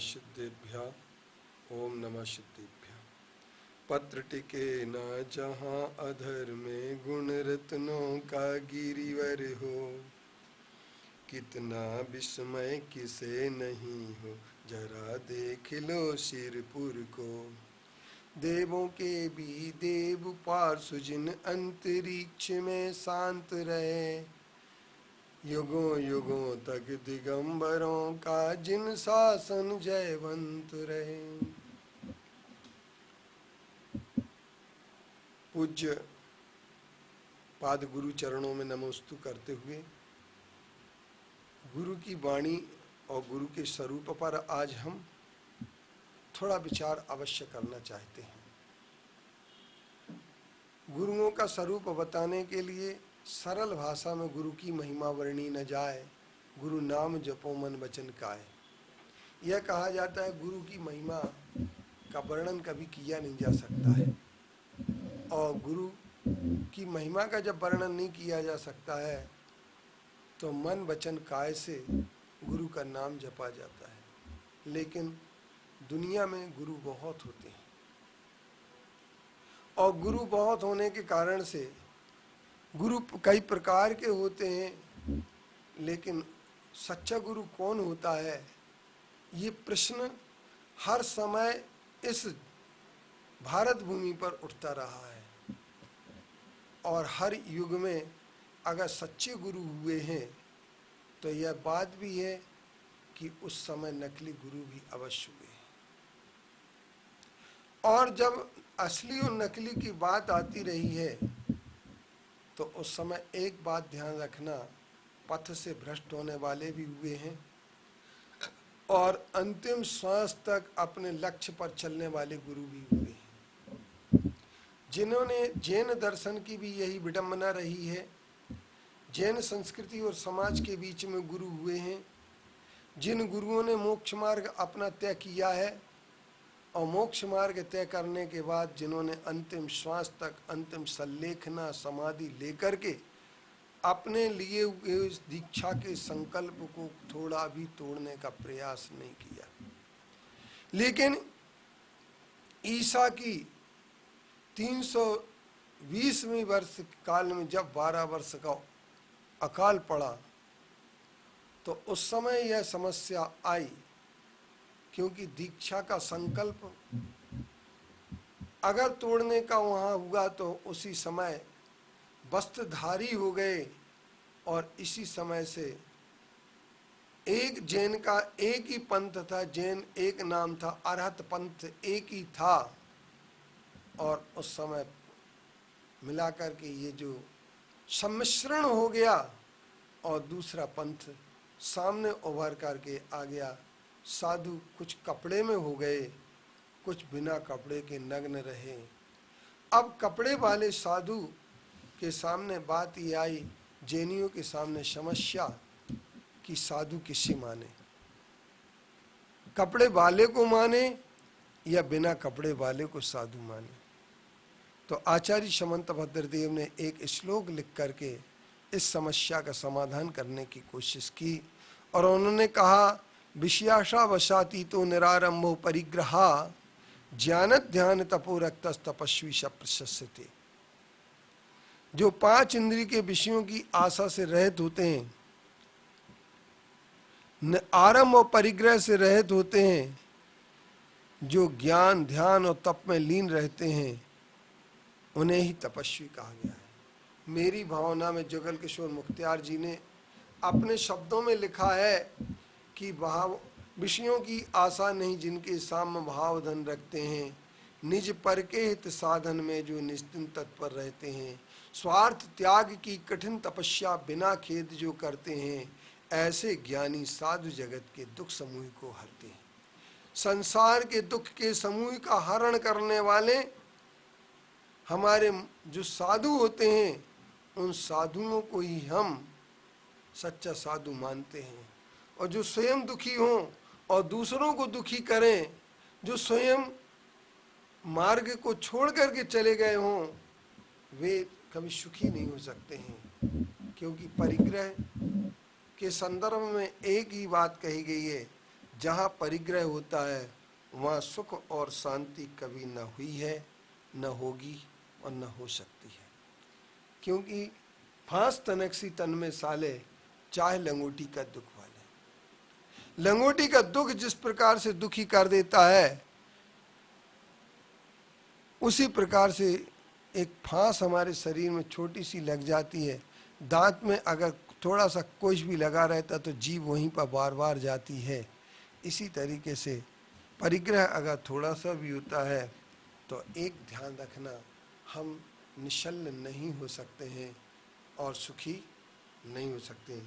सिद्धेभ्यः। ओम नमः सिद्धेभ्यः। पत्र टिके न जहाँ अधर में गुण रत्नों का गिरिवर हो, कितना विस्मय किसे नहीं हो, जरा देख लो सिरपुर को। देवों के भी देव पार्श्व जिन अंतरिक्ष में शांत रहे, युगों युगों तक दिगंबरों का जिन शासन जयवंत रहे। पूज्य पाद गुरु चरणों में नमोस्तु करते हुए गुरु की वाणी और गुरु के स्वरूप पर आज हम थोड़ा विचार अवश्य करना चाहते हैं। गुरुओं का स्वरूप बताने के लिए सरल भाषा में गुरु की महिमा वर्णी न जाए, गुरु नाम जपो मन वचन काए। यह कहा जाता है गुरु की महिमा का वर्णन कभी किया नहीं जा सकता है, और गुरु की महिमा का जब वर्णन नहीं किया जा सकता है तो मन वचन काय से गुरु का नाम जपा जाता है। लेकिन दुनिया में गुरु बहुत होते हैं, और गुरु बहुत होने के कारण से गुरु कई प्रकार के होते हैं, लेकिन सच्चा गुरु कौन होता है, ये प्रश्न हर समय इस भारत भूमि पर उठता रहा है। और हर युग में अगर सच्चे गुरु हुए हैं तो यह बात भी है कि उस समय नकली गुरु भी अवश्य हुए। और जब असली और नकली की बात आती रही है तो उस समय एक बात ध्यान रखना, पथ से भ्रष्ट होने वाले भी हुए हैं और अंतिम श्वास तक अपने लक्ष्य पर चलने वाले गुरु भी हुए हैं। जिन्होंने जैन दर्शन की भी यही विडंबना रही है, जैन संस्कृति और समाज के बीच में गुरु हुए हैं। जिन गुरुओं ने मोक्ष मार्ग अपना तय किया है और मोक्ष मार्ग तय करने के बाद जिन्होंने अंतिम श्वास तक अंतिम सल्लेखना समाधि लेकर के अपने लिए हुए इस दीक्षा के संकल्प को थोड़ा भी तोड़ने का प्रयास नहीं किया। लेकिन ईसा की 320वें वर्ष काल में जब 12 वर्ष का अकाल पड़ा तो उस समय यह समस्या आई, क्योंकि दीक्षा का संकल्प अगर तोड़ने का वहाँ हुआ तो उसी समय वस्त्रधारी हो गए। और इसी समय से एक जैन का एक ही पंथ था, जैन एक नाम था, अरहत पंथ एक ही था। और उस समय मिलाकर के ये जो सम्मिश्रण हो गया और दूसरा पंथ सामने उभर करके आ गया। साधु कुछ कपड़े में हो गए, कुछ बिना कपड़े के नग्न रहे। अब कपड़े वाले साधु के सामने बात ये आई, जैनियों के सामने समस्या कि साधु किसे माने, कपड़े वाले को माने या बिना कपड़े वाले को साधु माने। तो आचार्य समंत भद्रदेव ने एक श्लोक लिख करके इस समस्या का समाधान करने की कोशिश की और उन्होंने कहा, विषयाशा वशाती तो निरारंभो परिग्रहा, ज्ञान ध्यान तपो रक्तस तपस्वी प्रशस्यते। जो 5 इंद्रिय के विषयों की आशा से रहित होते हैं, आरंभ और परिग्रह से रहित होते हैं, जो ज्ञान ध्यान और तप में लीन रहते हैं, उन्हें ही तपस्वी कहा गया है। मेरी भावना में जुगल किशोर मुख्तियार जी ने अपने शब्दों में लिखा है कि भाव विषयों की आशा नहीं जिनके साम भाव धन रखते हैं, निज पर के हित साधन में जो निश्चिंत तत्पर रहते हैं, स्वार्थ त्याग की कठिन तपस्या बिना खेद जो करते हैं, ऐसे ज्ञानी साधु जगत के दुख समूह को हरते हैं। संसार के दुख के समूह का हरण करने वाले हमारे जो साधु होते हैं, उन साधुओं को ही हम सच्चा साधु मानते हैं। और जो स्वयं दुखी हों और दूसरों को दुखी करें, जो स्वयं मार्ग को छोड़ करके चले गए हों, वे कभी सुखी नहीं हो सकते हैं। क्योंकि परिग्रह के संदर्भ में एक ही बात कही गई है, जहाँ परिग्रह होता है वहाँ सुख और शांति कभी न हुई है, न होगी और न हो सकती है। क्योंकि फांस तनकसी तन में साले, चाहे लंगोटी का दुख वाले। लंगोटी का दुख जिस प्रकार से दुखी कर देता है, उसी प्रकार से एक फांस हमारे शरीर में छोटी सी लग जाती है। दांत में अगर थोड़ा सा कुछ भी लगा रहता तो जीभ वहीं पर बार बार जाती है। इसी तरीके से परिग्रह अगर थोड़ा सा भी होता है तो एक ध्यान रखना, हम निश्चल नहीं हो सकते हैं और सुखी नहीं हो सकते।